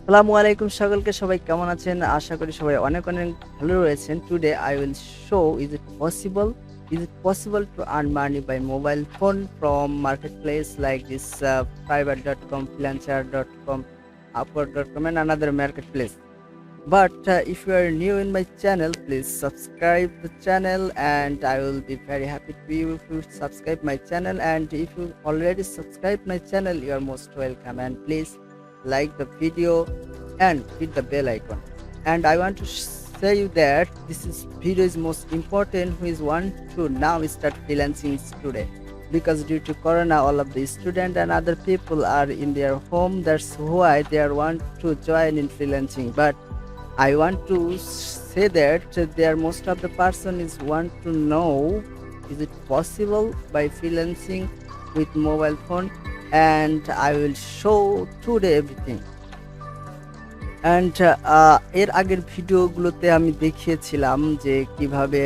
আসসালামু আলাইকুম সকলকে, সবাই কেমন আছেন? আশা করি সবাই অনেক অনেক ভালো রয়েছেন। Today I will show is it possible to earn money by mobile phone from marketplace like this Fiverr.com, Freelancer.com, Upwork.com and another marketplace. But if you are new in my channel, please subscribe the channel and I will be very happy to you if you subscribe my channel. And if you already subscribe my channel, you are most welcome, and please like the video and hit the bell icon. And I want to say you that video is most important who is want to now start freelancing today, because due to corona all of the student and other people are in their home. That's why they are want to join in freelancing. But I want to say that there most of the person is want to know, is it possible by freelancing with mobile phone, and I will show today everything. And এর আগের ভিডিওগুলোতে আমি দেখিয়েছিলাম যে কিভাবে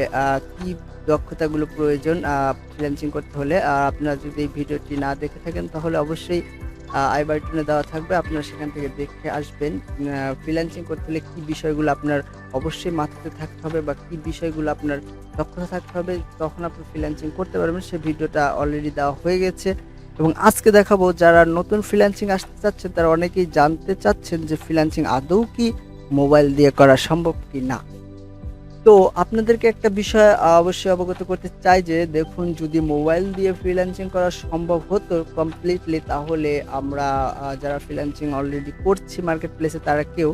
কি দক্ষতাগুলো প্রয়োজন freelancing করতে হলে। আপনারা যদি এই ভিডিওটি না দেখে থাকেন তাহলে অবশ্যই আই বাটনে দেওয়া থাকবে, আপনারা সেখান থেকে দেখে আসবেন। ফ্রিল্যান্সিং করতে হলে কী বিষয়গুলো আপনার অবশ্যই মাথাতে থাকতে হবে বা কী বিষয়গুলো আপনার দক্ষতা থাকতে হবে, তখন আপনি ফ্রিল্যান্সিং করতে পারবেন। সেই ভিডিওটা অলরেডি দেওয়া হয়ে গেছে এবং আজকে দেখাবো যারা নতুন ফ্রিল্যান্সিং আসতে চাচ্ছেন তারা অনেকেই জানতে চাচ্ছেন যে ফ্রিল্যান্সিং আদৌ কি মোবাইল দিয়ে করা সম্ভব কি না। তো আপনাদেরকে একটা বিষয় অবশ্যই অবগত করতে চাই যে দেখুন, যদি মোবাইল দিয়ে ফ্রিল্যান্সিং করা সম্ভব হতো কমপ্লিটলি, তাহলে আমরা যারা ফ্রিল্যান্সিং অলরেডি করছি মার্কেট প্লেসে তারা কেউ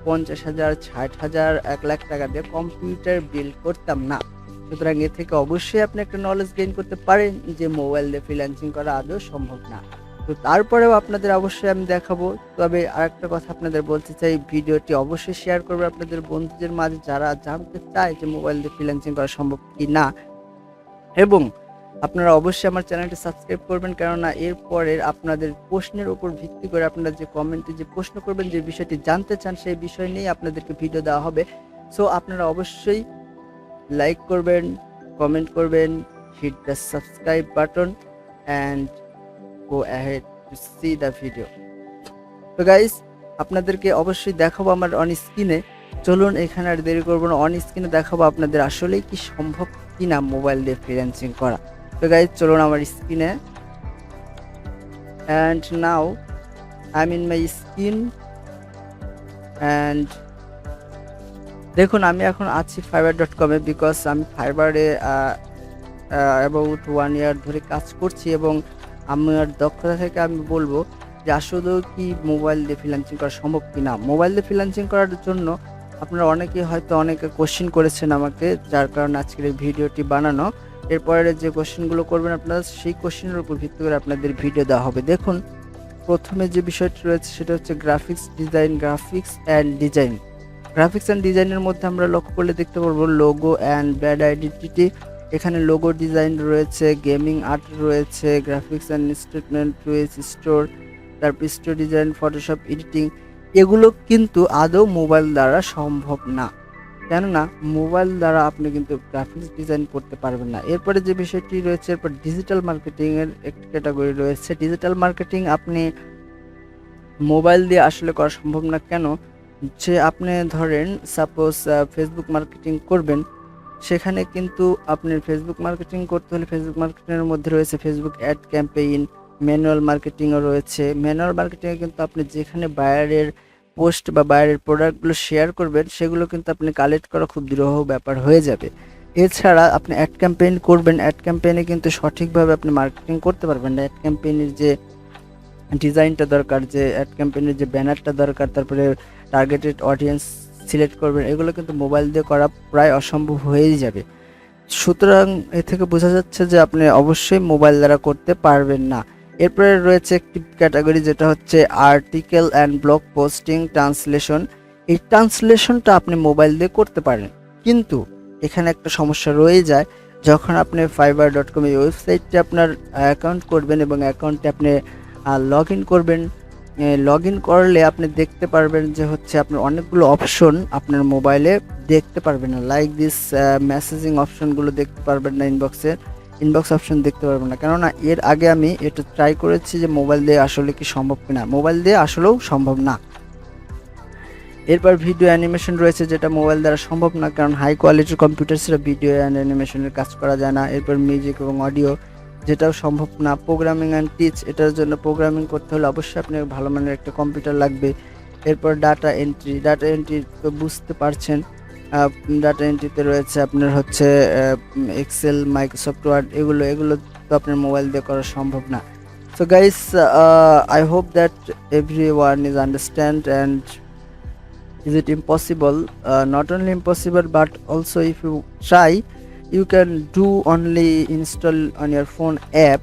50,000, 60,000, 1,00,000 টাকা দিয়ে কম্পিউটার বিল্ড করতাম না। সুতরাং এ থেকে অবশ্যই আপনি একটা নলেজ গেইন করতে পারেন যে মোবাইল দিয়ে ফ্রিল্যান্সিং করা আদৌ সম্ভব না। তো তারপরেও আপনাদের অবশ্যই আমি দেখাবো। তবে আরেকটা কথা আপনাদের বলতে চাই, ভিডিওটি অবশ্যই শেয়ার করবে আপনাদের বন্ধুদের মাঝে যারা জানতে চায় যে মোবাইল দিয়ে ফ্রিল্যান্সিং করা সম্ভব কি না, এবং আপনারা অবশ্যই আমার চ্যানেলটি সাবস্ক্রাইব করবেন, কেননা এরপরের আপনাদের প্রশ্নের উপর ভিত্তি করে আপনারা যে কমেন্টে যে প্রশ্ন করবেন, যে বিষয়টি জানতে চান সেই বিষয় নিয়ে আপনাদেরকে ভিডিও দেওয়া হবে। সো আপনারা অবশ্যই লাইক করবেন, কমেন্ট করবেন, hit the subscribe button and go ahead to see the video. তো গাইস, আপনাদেরকে অবশ্যই দেখাবো আমার অন স্ক্রিনে। চলুন এখানে আর দেরি করবো না, অন স্ক্রিনে দেখাবো আপনাদের আসলেই কি সম্ভব কিনা মোবাইল দিয়ে ফ্রিল্যান্সিং করা। তো গাইস চলুন আমার স্ক্রিনে, and now I am in my screen. And দেখুন, আমি এখন আছি Fiverr.com এ, বিকজ আমি ফাইবারে অ্যাবাউট 1 ইয়ার ধরে কাজ করছি এবং আমার দক্ষতা থেকে আমি বলবো যে আসলে কি মোবাইল দিয়ে ফ্রিল্যান্সিং করা সম্ভব কিনা। মোবাইল দিয়ে ফ্রিল্যান্সিং করার জন্য আপনারা অনেকেই হয়তো অনেকে কোশ্চেন করেছেন আমাকে, যার কারণে আজকের এই ভিডিওটি বানানো। এরপরে যে কোশ্চেনগুলো করবেন আপনারা, সেই কোশ্চেনের উপর ভিত্তি করে আপনাদের ভিডিও দেওয়া হবে। দেখুন, প্রথমে যে বিষয়টি রয়েছে সেটা হচ্ছে গ্রাফিক্স অ্যান্ড ডিজাইনের মধ্যে আমরা লক্ষ্য করলে দেখতে পারবো লোগো অ্যান্ড ব্র্যান্ড আইডেন্টিটি। এখানে লোগো ডিজাইন রয়েছে, গেমিং আর্ট রয়েছে, গ্রাফিক্স অ্যান্ড স্টেটমেন্ট রয়েছে, স্টোর, তারপর স্টোর ডিজাইন, ফটোশপ, এডিটিং। এগুলো কিন্তু আদৌ মোবাইল দ্বারা সম্ভব না, কেননা মোবাইল দ্বারা আপনি কিন্তু গ্রাফিক্স ডিজাইন করতে পারবেন না। এরপরে যে বিষয়টি রয়েছে, এরপর ডিজিটাল মার্কেটিংয়ের একটি ক্যাটাগরি রয়েছে। ডিজিটাল মার্কেটিং আপনি মোবাইল দিয়ে আসলে করা সম্ভব না। কেন? যে আপনি ধরেন সাপোজ ফেসবুক মার্কেটিং করবেন, সেখানে কিন্তু আপনার ফেসবুক মার্কেটিং করতে হলে ফেসবুক মার্কেটিংয়ের মধ্যে রয়েছে ফেসবুক অ্যাড ক্যাম্পেইন, ম্যানুয়াল মার্কেটিংও রয়েছে। ম্যানুয়াল মার্কেটিংয়ে কিন্তু আপনি যেখানে বায়ারের পোস্ট বা বায়ারের প্রোডাক্টগুলো শেয়ার করবেন সেগুলো কিন্তু আপনি কালেক্ট করা খুব দুরূহ ব্যাপার হয়ে যাবে। এছাড়া আপনি অ্যাড ক্যাম্পেইন করবেন, অ্যাড ক্যাম্পেইনে কিন্তু সঠিকভাবে আপনি মার্কেটিং করতে পারবেন না। অ্যাড ক্যাম্পেইনের যে ডিজাইনটা দরকার, যে অ্যাড ক্যাম্পেইনের যে ব্যানারটা দরকার, তারপরে টার্গেটেড অডিয়েন্স সিলেক্ট করবেন, এগুলো কিন্তু মোবাইল দিয়ে করা প্রায় অসম্ভব হয়েই যাবে। সুতরাং এ থেকে বোঝা যাচ্ছে যে আপনি অবশ্যই মোবাইল দ্বারা করতে পারবেন না। এরপরে রয়েছে একটি ক্যাটাগরি যেটা হচ্ছে article and blog posting translation. এই ট্রান্সলেশনটা আপনি মোবাইল দিয়ে করতে পারেন, কিন্তু এখানে একটা সমস্যা রয়ে যায়। যখন আপনি Fiverr.com এই ওয়েবসাইটটি আপনার অ্যাকাউন্ট করবেন এবং অ্যাকাউন্টে আপনি লগ ইন করবেন, লগ ইন করলে আপনি দেখতে পারবেন যে হচ্ছে আপনার অনেকগুলো অপশন আপনার মোবাইলে দেখতে পারবেন না। লাইক দিস মেসেজিং অপশনগুলো দেখতে পারবেন না, ইনবক্স অপশন দেখতে পারবেন না। কেননা এর আগে আমি এটা ট্রাই করেছি যে মোবাইল দিয়ে আসলে কি সম্ভব কিনা। মোবাইল দিয়ে আসলেও সম্ভব না। এরপর ভিডিও অ্যানিমেশন রয়েছে, যেটা মোবাইল দ্বারা সম্ভব না, কারণ হাই কোয়ালিটির কম্পিউটার ছাড়া ভিডিও অ্যান্ড অ্যানিমেশনের কাজ করা যায় না। এরপর মিউজিক এবং অডিও, যেটাও সম্ভব না। প্রোগ্রামিং অ্যান্ড টিচ, এটার জন্য প্রোগ্রামিং করতে হলে অবশ্যই আপনার ভালো মানের একটা কম্পিউটার লাগবে। এরপর ডাটা এন্ট্রি, ডাটা এন্ট্রি তো বুঝতে পারছেন, ডাটা এন্ট্রিতে রয়েছে আপনার হচ্ছে এক্সেল, মাইক্রোসফট ওয়ার্ড, এগুলো তো আপনার মোবাইল দিয়ে করা সম্ভব না। So guys, I hope that everyone is understand. And is it impossible? Not only impossible, but also if you try, you can do only install on your phone app,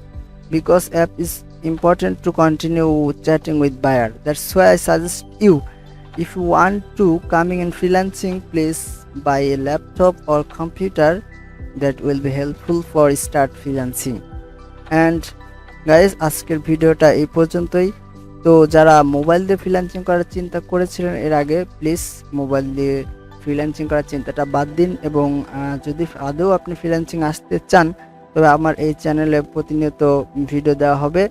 because app is important to continue chatting with buyer. That's why I suggest you, if you want to coming in freelancing, please buy a laptop or computer, that will be helpful for start freelancing. And guys, আজকের ভিডিওটা এই পর্যন্তই। তো যারা mobile দিয়ে freelancing করার চিন্তা করেছিলেন এর আগে, প্লিজ মোবাইল দিয়ে ফ্রিল্যান্সিং করার চিন্তাটা বাদ দিন। এবং যদি আদৌ আপনি ফ্রিল্যান্সিং আসতে চান, তবে আমার এই চ্যানেলে প্রতিনিয়ত ভিডিও দেওয়া হবে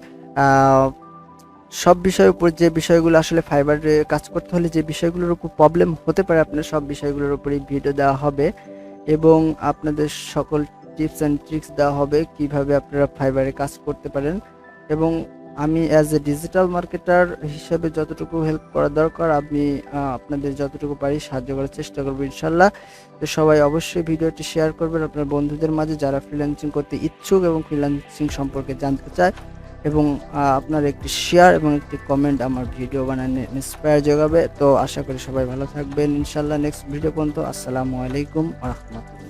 সব বিষয়ের উপর, যে বিষয়গুলো আসলে ফাইবারে কাজ করতে হলে যে বিষয়গুলোর উপর প্রবলেম হতে পারে আপনার, সব বিষয়গুলোর উপরেই ভিডিও দেওয়া হবে। এবং আপনাদের সকল টিপস অ্যান্ড ট্রিক্স দেওয়া হবে কিভাবে আপনারা ফাইবারে কাজ করতে পারেন। এবং আমি অ্যাজ এ ডিজিটাল মার্কেটার হিসেবে যতটুকু হেল্প করা দরকার, আমি আপনাদের যতটুকু পারি সাহায্য করার চেষ্টা করবো ইনশাল্লাহ। তো সবাই অবশ্যই ভিডিওটি শেয়ার করবেন আপনার বন্ধুদের মাঝে, যারা ফ্রিল্যান্সিং করতে ইচ্ছুক এবং ফ্রিল্যান্সিং সম্পর্কে জানতে চায়। এবং আপনার একটি শেয়ার এবং একটি কমেন্ট আমার ভিডিও বানানো ইন্সপায়ার যোগাবে। তো আশা করি সবাই ভালো থাকবেন ইনশাল্লাহ। নেক্সট ভিডিও পর্যন্ত আসসালামু আলাইকুম ওয়া রাহমাতুল্লাহ।